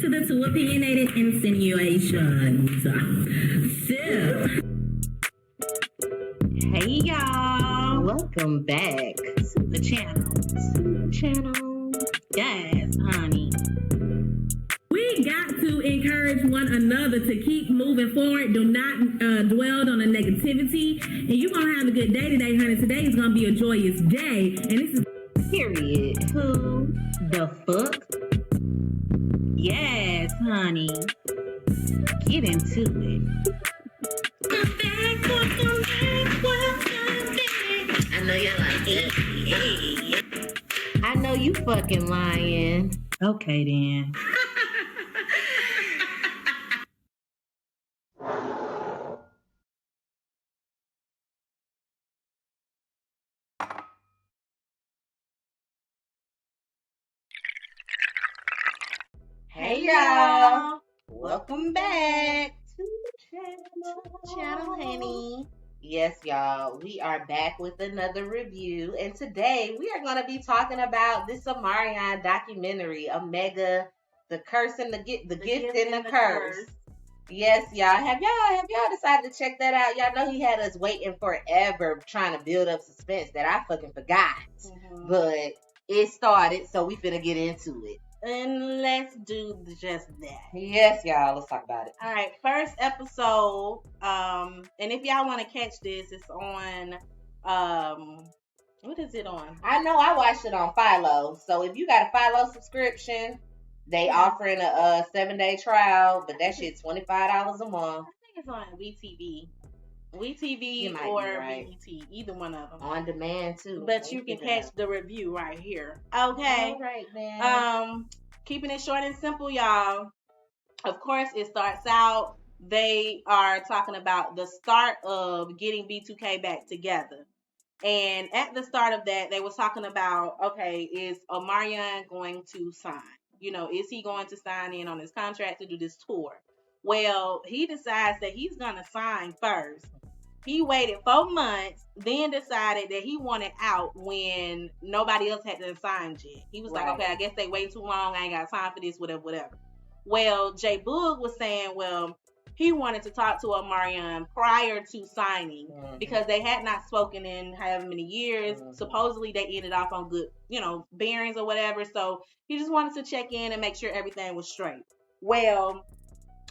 To the two Opinionated Insinuations. So, hey y'all, welcome back to the channel. Yes, honey. We got to encourage one another to keep moving forward. Do not dwell on the negativity. And you're going to have a good day today, honey. Today is going to be a joyous day. And this is period. Who the fuck? Yes, honey. Get into it. I know you're like, hey. I know you fucking lying. Okay, then. Hey y'all. Welcome back to the channel, honey. Yes, y'all, we are back with another review, and today we are going to be talking about this Omarion documentary, Omega, the curse and the gift and the curse. Yes, y'all. Have y'all decided to check that out? Y'all know he had us waiting forever trying to build up suspense that I fucking forgot. Mm-hmm. But it started, so we finna get into it. And let's do just that. Yes, y'all. Let's talk about it. All right, first episode. And if y'all want to catch this, it's on. What is it on? I know I watched it on Philo. So if you got a Philo subscription, they offering a 7-day trial, but that shit's $25 a month. I think it's on WeTV. WeTV or BET, either one of them. On demand too. But you can catch the review right here. Okay. All right, man. Keeping it short and simple, y'all. Of course, it starts out. They are talking about the start of getting B2K back together. And at the start of that, they was talking about, okay, is Omarion going to sign? You know, is he going to sign in on his contract to do this tour? Well, he decides that he's going to sign first. He waited 4 months, then decided that he wanted out when nobody else had to sign yet. He was like, okay, I guess they wait too long. I ain't got time for this, whatever. Well, J Boog was saying, well, he wanted to talk to Omarion prior to signing because they had not spoken in however many years. Supposedly they ended off on good, bearings or whatever. So he just wanted to check in and make sure everything was straight. Well,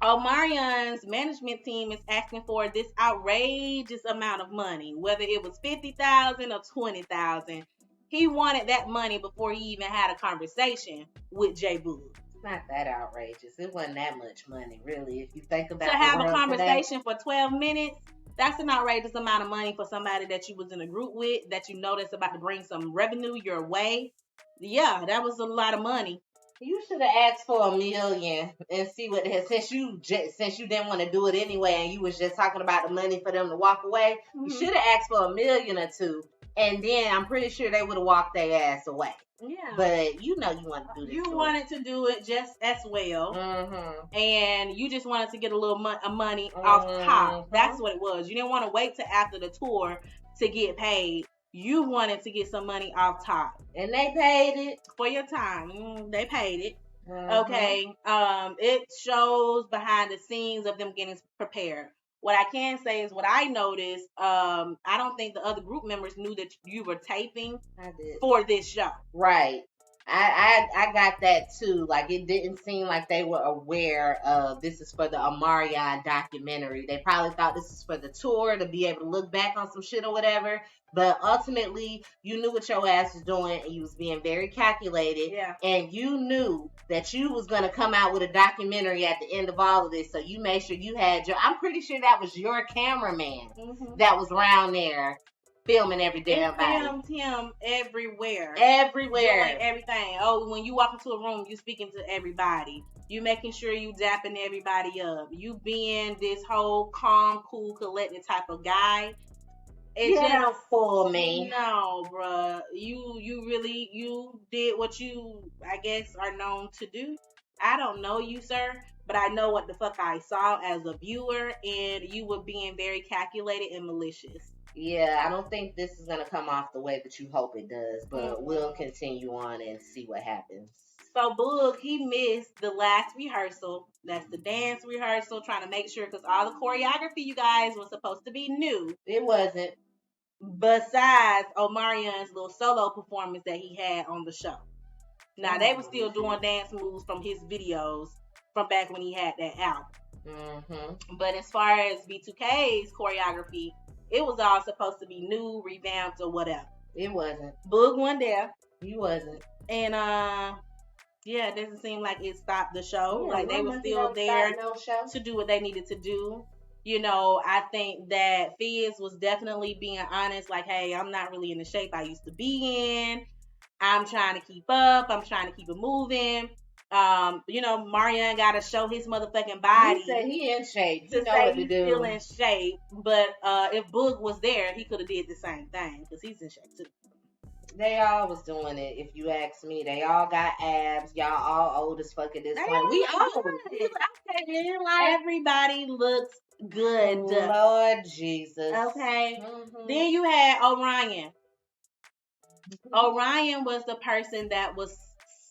Omarion's management team is asking for this outrageous amount of money, whether it was $50,000 or $20,000. He wanted that money before he even had a conversation with J Boog. It's not that outrageous. It wasn't that much money, really. If you think about to have a conversation for 12 minutes, that's an outrageous amount of money for somebody that you was in a group with, that you know that's about to bring some revenue your way. Yeah, that was a lot of money. You should have asked for $1 million and see what since you didn't want to do it anyway and you was just talking about the money for them to walk away. You should have asked for $1 million or $2 million, and then I'm pretty sure they would have walked their ass away. Yeah, but you know you wanted to do this. You wanted to do it just as well, and you just wanted to get a little money off top. That's what it was. You didn't want to wait till after the tour to get paid. You wanted to get some money off top. And they paid it. For your time. They paid it. Okay. It shows behind the scenes of them getting prepared. What I can say is what I noticed, I don't think the other group members knew that you were taping for this show. Right. I got that too. Like, it didn't seem like they were aware of this is for the Omarion documentary. They probably thought this is for the tour to be able to look back on some shit or whatever. But ultimately, you knew what your ass was doing, and you was being very calculated. Yeah. And you knew that you was going to come out with a documentary at the end of all of this. So you made sure you had I'm pretty sure that was your cameraman that was around there filming every damn body. Filmed him everywhere. Everywhere. Doing everything. Oh, when you walk into a room, you speaking to everybody. You making sure you dapping everybody up. You being this whole calm, cool, collected type of guy. It don't fool me. No, bruh. You really did what you, I guess, are known to do. I don't know you, sir, but I know what the fuck I saw as a viewer, and you were being very calculated and malicious. Yeah, I don't think this is going to come off the way that you hope it does, but we'll continue on and see what happens. So Boog, he missed the last rehearsal. That's the dance rehearsal, trying to make sure, because all the choreography, you guys, was supposed to be new. It wasn't. Besides Omarion's little solo performance that he had on the show. Now, they were still doing dance moves from his videos from back when he had that album. Mm-hmm. But as far as B2K's choreography, it was all supposed to be new, revamped, or whatever. It wasn't. Boog wasn't there. He wasn't. And yeah, it doesn't seem like it stopped the show. Yeah, like they were still there to do what they needed to do. You know, I think that Fizz was definitely being honest, like, hey, I'm not really in the shape I used to be in. I'm trying to keep up. I'm trying to keep it moving. You know, Omarion got to show his motherfucking body. He said he in shape. He know what to do. Still in shape. But if Boog was there, he could have did the same thing because he's in shape too. They all was doing it, if you ask me. They all got abs. Y'all all old as fuck at this point. We old. Everybody looks good. Lord Jesus. Okay. Mm-hmm. Then you had Omarion. Omarion was the person that was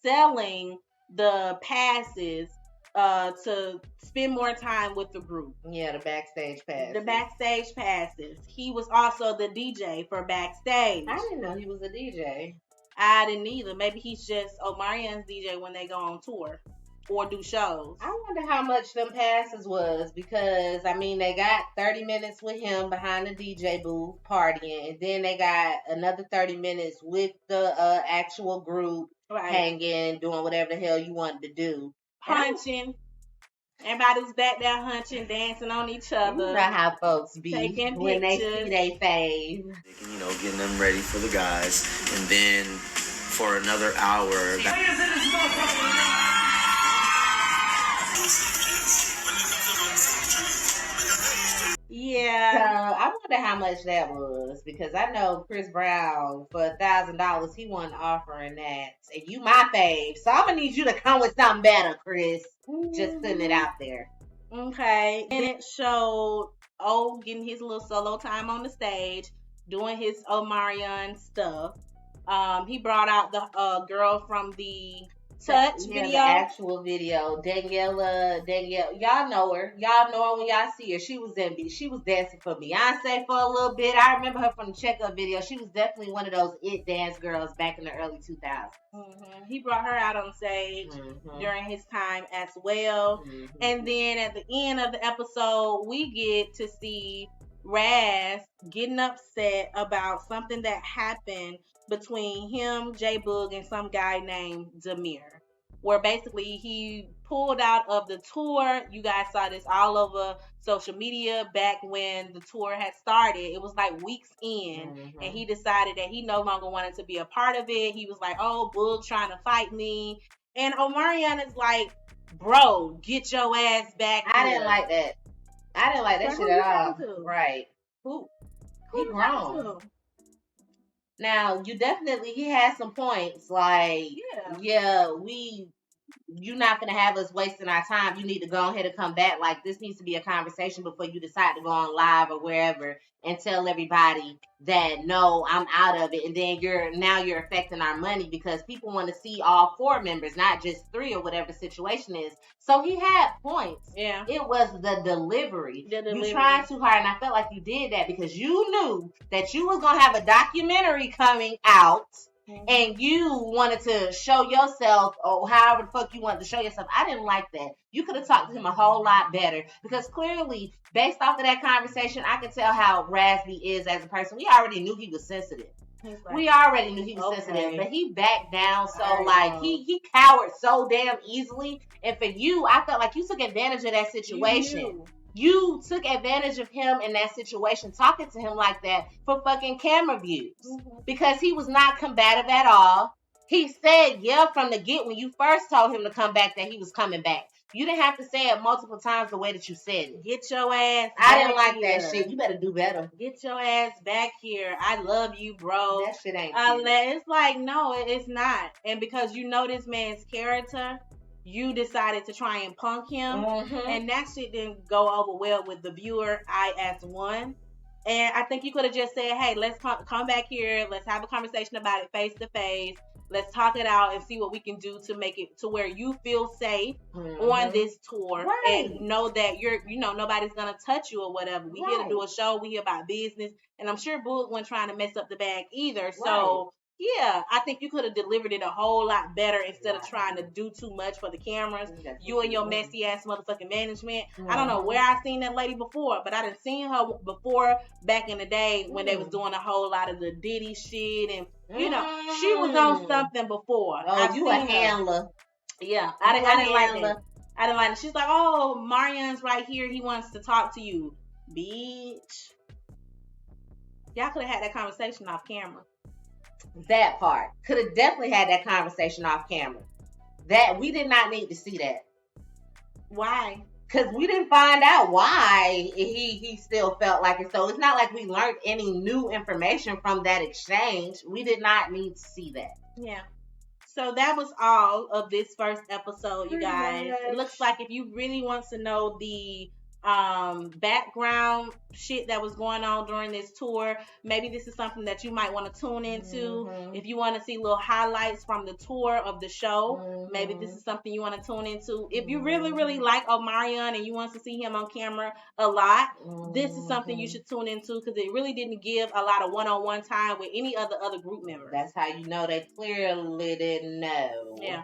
selling the passes to spend more time with the group. Yeah, the backstage passes. The backstage passes. He was also the DJ for backstage. I didn't know he was a DJ. I didn't either. Maybe he's just Omarion's DJ when they go on tour or do shows. I wonder how much them passes was, because I mean they got 30 minutes with him behind the DJ booth partying, and then they got another 30 minutes with the actual group hanging, doing whatever the hell you wanted to do. Hunching. Everybody was back there hunching, dancing on each other. You know how folks be when they see they fave. You know, getting them ready for the guys, and then for another hour. Yeah. So I wonder how much that was, because I know Chris Brown for $1,000 he wasn't offering that, and you my fave, so I'm gonna need you to come with something better, Chris. Just putting it out there. Okay. And it showed getting his little solo time on the stage, doing his Omarion stuff. He brought out the girl from the Touch video. The actual video. Danielle, y'all know her. Y'all know her when y'all see her. She was dancing for Beyonce for a little bit. I remember her from the Checkup video. She was definitely one of those dance girls back in the early 2000s. Mm-hmm. He brought her out on stage during his time as well. Mm-hmm. And then at the end of the episode, we get to see Raz getting upset about something that happened between him, J Boog, and some guy named Demir, where basically he pulled out of the tour. You guys saw this all over social media back when the tour had started. It was like weeks in, and he decided that he no longer wanted to be a part of it. He was like, oh, Boog trying to fight me. And Omarion is like, bro, get your ass back here. I didn't like that. I didn't like that shit at all. Right. Who? He grown. Now, he had some points, like, you're not going to have us wasting our time. You need to go ahead and come back. Like, this needs to be a conversation before you decide to go on live or wherever and tell everybody that, no, I'm out of it. And then you're affecting our money, because people want to see all 4 members, not just 3 or whatever the situation is. So he had points. Yeah. It was the delivery. You tried too hard, and I felt like you did that because you knew that you was going to have a documentary coming out. And you wanted to show yourself, or however the fuck you wanted to show yourself. I didn't like that. You could have talked to him a whole lot better, because clearly, based off of that conversation, I could tell how Razby is as a person. We already knew he was sensitive. We already knew he was sensitive, but he backed down. So like he cowered so damn easily. And for you, I felt like you took advantage of that situation. You took advantage of him in that situation, talking to him like that for fucking camera views, because he was not combative at all. He said, from the get, when you first told him to come back, that he was coming back. You didn't have to say it multiple times the way that you said it. Get your ass back. I didn't like that shit. You better do better. Get your ass back here. I love you, bro. That shit ain't It's like, no, it's not. And because you know this man's character, you decided to try and punk him. And that shit didn't go over well with the viewer, I as one. And I think you could have just said, hey, let's come back here. Let's have a conversation about it face to face. Let's talk it out and see what we can do to make it to where you feel safe on this tour, and know that nobody's gonna touch you or whatever. We here to do a show. We here about business, and I'm sure Boog wasn't trying to mess up the bag either. So yeah, I think you could have delivered it a whole lot better instead of trying to do too much for the cameras. You and your messy ass motherfucking management. I don't know where I seen that lady before, but I done seen her before back in the day when they was doing a whole lot of the Diddy shit, and she was on something before. Oh, you a handler. Yeah, I didn't like that. I didn't like it. She's like, oh, Marion's right here. He wants to talk to you. Bitch. Y'all could have had that conversation off camera. That part. Could have definitely had that conversation off camera. That we did not need to see that. Why? Because we didn't find out why he still felt like it. So it's not like we learned any new information from that exchange. We did not need to see that. Yeah. So that was all of this first episode, you guys. It looks like if you really want to know the background shit that was going on during this tour, maybe this is something that you might want to tune into. If you want to see little highlights from the tour of the show, maybe this is something you want to tune into. If you really, really like Omarion and you want to see him on camera a lot, this is something you should tune into, because it really didn't give a lot of one-on-one time with any other group members. That's how you know they clearly didn't know. Yeah.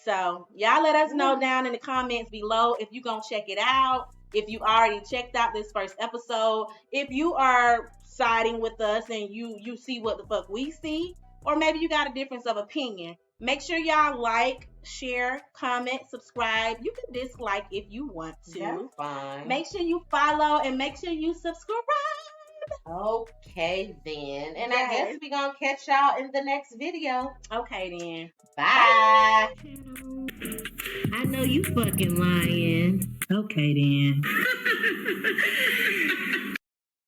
So y'all let us know down in the comments below if you're going to check it out. If you already checked out this first episode, if you are siding with us and you see what the fuck we see, or maybe you got a difference of opinion, make sure y'all like, share, comment, subscribe. You can dislike if you want to. That's fine. Make sure you follow and make sure you subscribe. Okay then. And I guess we're going to catch y'all in the next video. Okay then. Bye. I know you fucking lying. Okay then.